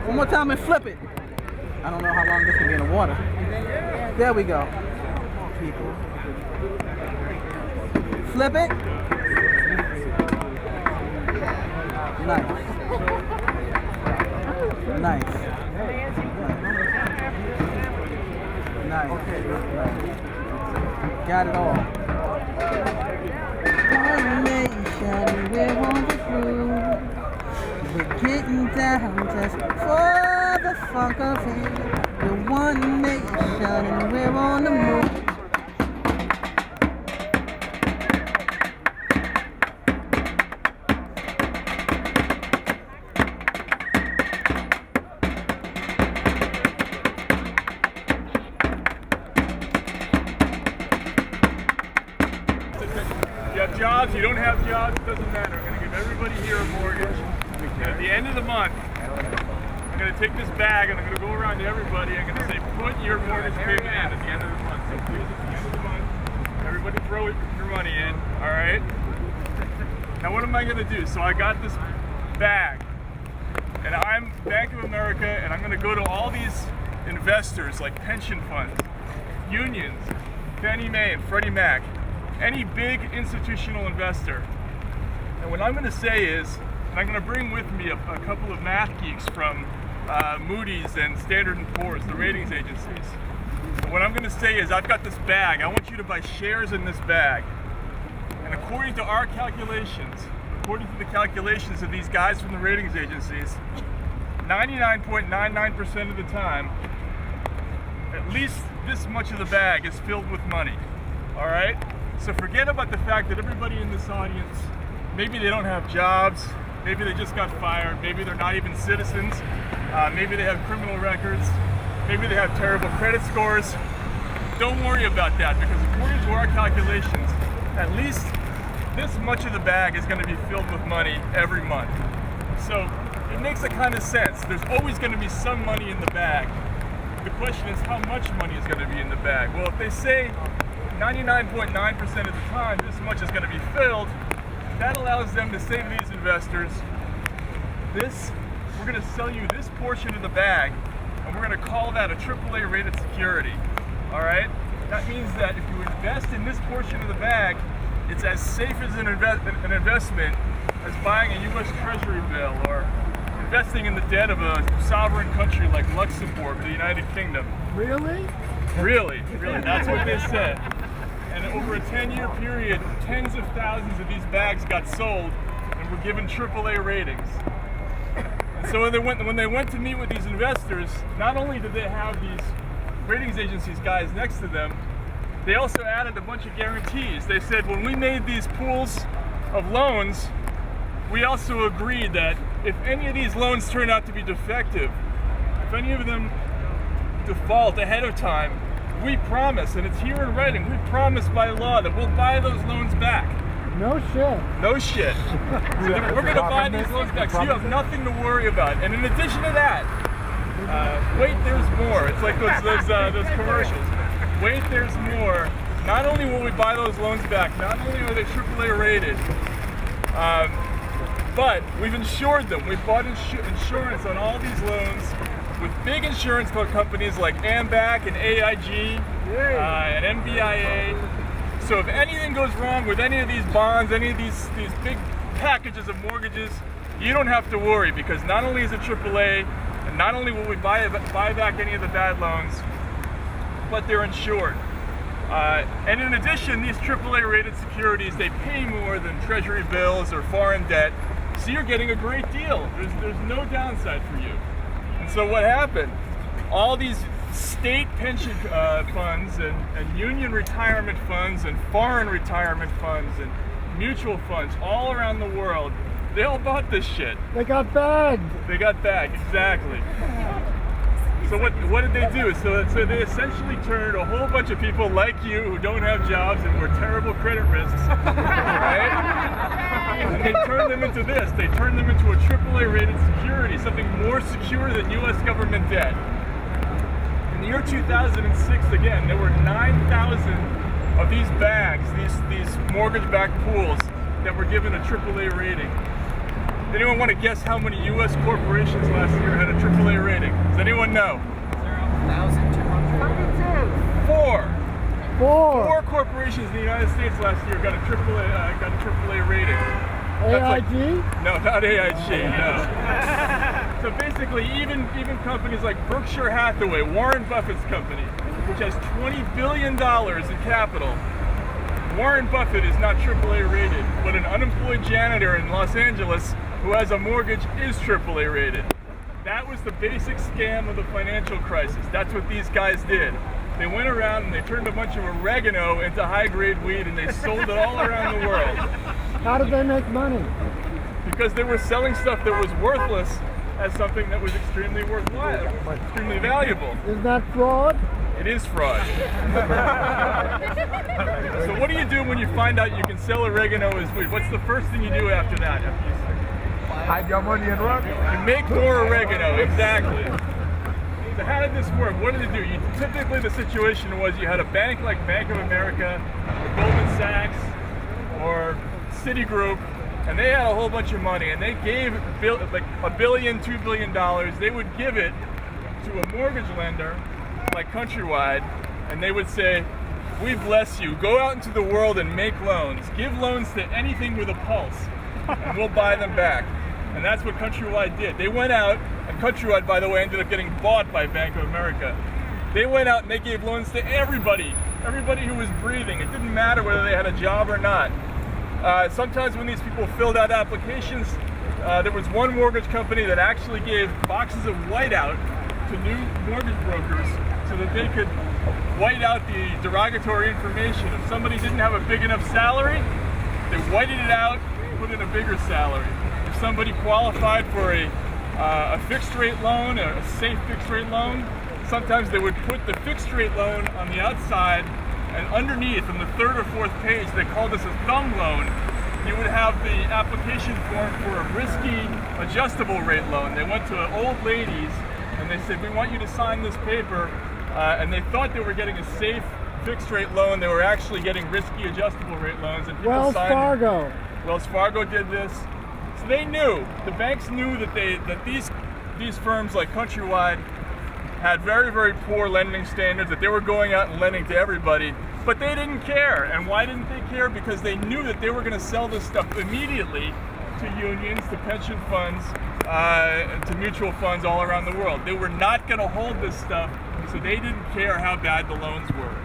One more time and flip it. I don't know how long this can be in the water. There we go. People. Flip it. Nice. Nice. Nice. Got it all. One nation, we're on the groove. We're getting down just for the funk of it. We're one nation and we're on the move. You have jobs, you don't have jobs, it doesn't matter. I'm going to give everybody here a mortgage. And at the end of the month, I'm going to take this bag and I'm going to go around to everybody. I'm going to say, put your mortgage payment in at the end of the month. So please, at the end of the month, everybody throw your money in, all right? Now what am I going to do? So I got this bag, and I'm Bank of America, and I'm going to go to all these investors like pension funds, unions, Fannie Mae and Freddie Mac, any big institutional investor. And what I'm going to say is, and I'm going to bring with me a couple of math geeks from Moody's and Standard & Poor's, the ratings agencies. And what I'm going to say is, I've got this bag. I want you to buy shares in this bag. And according to our calculations, according to the calculations of these guys from the ratings agencies, 99.99% of the time, at least this much of the bag is filled with money. All right? So forget about the fact that everybody in this audience, maybe they don't have jobs, maybe they just got fired, maybe they're not even citizens, maybe they have criminal records, maybe they have terrible credit scores. Don't worry about that, because according to our calculations, at least this much of the bag is going to be filled with money every month. So it makes a kind of sense. There's always going to be some money in the bag. The question is, how much money is going to be in the bag? Well, if they say 99.9% of the time this much is going to be filled, that allows them to say to these investors, we're going to sell you this portion of the bag, and we're going to call that a AAA rated security. All right? That means that if you invest in this portion of the bag, it's as safe as an investment as buying a U.S. Treasury bill or investing in the debt of a sovereign country like Luxembourg, the United Kingdom. Really? Really, that's what they said. And over a 10-year period, tens of thousands of these bags got sold and were given AAA ratings. And so when they went to meet with these investors, not only did they have these ratings agencies guys next to them, they also added a bunch of guarantees. They said, when we made these pools of loans, we also agreed that if any of these loans turn out to be defective, if any of them default ahead of time, we promise, and it's here in writing, we promise by law that we'll buy those loans back. No shit. No shit. We're going to buy these loans back, so you have nothing to worry about. And in addition to that, wait, there's more. It's like those commercials. Wait, there's more. Not only will we buy those loans back, not only are they AAA rated, but we've insured them. We've bought insurance on all these loans with big insurance companies like AMBAC and AIG and MBIA. So if anything goes wrong with any of these bonds, any of these big packages of mortgages, you don't have to worry, because not only is it AAA, and not only will we buy back any of the bad loans, but they're insured. And in addition, these AAA rated securities, they pay more than treasury bills or foreign debt, so you're getting a great deal. There's no downside for you. And so what happened? All these state pension funds and union retirement funds and foreign retirement funds and mutual funds all around the world, they all bought this shit. They got bagged. They got bagged, exactly. So what did they do? So they essentially turned a whole bunch of people like you who don't have jobs and were terrible credit risks, right? And they turned them into this. They turned them into a AAA rated security, something more secure than U.S. government debt. In the year 2006, again, there were 9,000 of these bags, these mortgage-backed pools that were given a AAA rating. Anyone want to guess how many U.S. corporations last year had a AAA rating? Does anyone know? 1,200. Four. Four. Four corporations in the United States last year got a AAA rating. AIG? No, not AIG. No. So basically, even companies like Berkshire Hathaway, Warren Buffett's company, which has $20 billion in capital, Warren Buffett is not AAA rated, but an unemployed janitor in Los Angeles who has a mortgage is AAA rated. That was the basic scam of the financial crisis. That's what these guys did. They went around and they turned a bunch of oregano into high-grade weed and they sold it all around the world. How did they make money? Because they were selling stuff that was worthless as something that was extremely worthwhile, extremely valuable. Is that fraud? It is fraud. So what do you do when you find out you can sell oregano as weed? What's the first thing you do after that? Hide your money and run. You make more oregano, exactly. So how did this work? What did it do? Typically the situation was you had a bank like Bank of America, or Goldman Sachs, or Citigroup, and they had a whole bunch of money, and they gave like $1 billion, $2 billion. They would give it to a mortgage lender like Countrywide, and they would say, "We bless you. Go out into the world and make loans. Give loans to anything with a pulse, and we'll buy them back." And that's what Countrywide did. They went out, and Countrywide, by the way, ended up getting bought by Bank of America. They went out and they gave loans to everybody who was breathing. It didn't matter whether they had a job or not. Sometimes when these people filled out applications, there was one mortgage company that actually gave boxes of whiteout to new mortgage brokers so that they could white out the derogatory information. If somebody didn't have a big enough salary, they whited it out and put in a bigger salary. If somebody qualified for a fixed rate loan, a safe fixed rate loan, sometimes they would put the fixed rate loan on the outside, and underneath on the third or fourth page, they called this a thumb loan. You would have the application form for a risky adjustable rate loan. They went to old ladies and they said, "We want you to sign this paper," and they thought they were getting a safe fixed rate loan. They were actually getting risky adjustable rate loans, and people Wells signed Fargo. them. Wells Fargo did this. So they knew, the banks knew that these firms like Countrywide had very, very poor lending standards, that they were going out and lending to everybody, but they didn't care. And why didn't they care? Because they knew that they were going to sell this stuff immediately to unions, to pension funds, to mutual funds all around the world. They were not going to hold this stuff, so they didn't care how bad the loans were.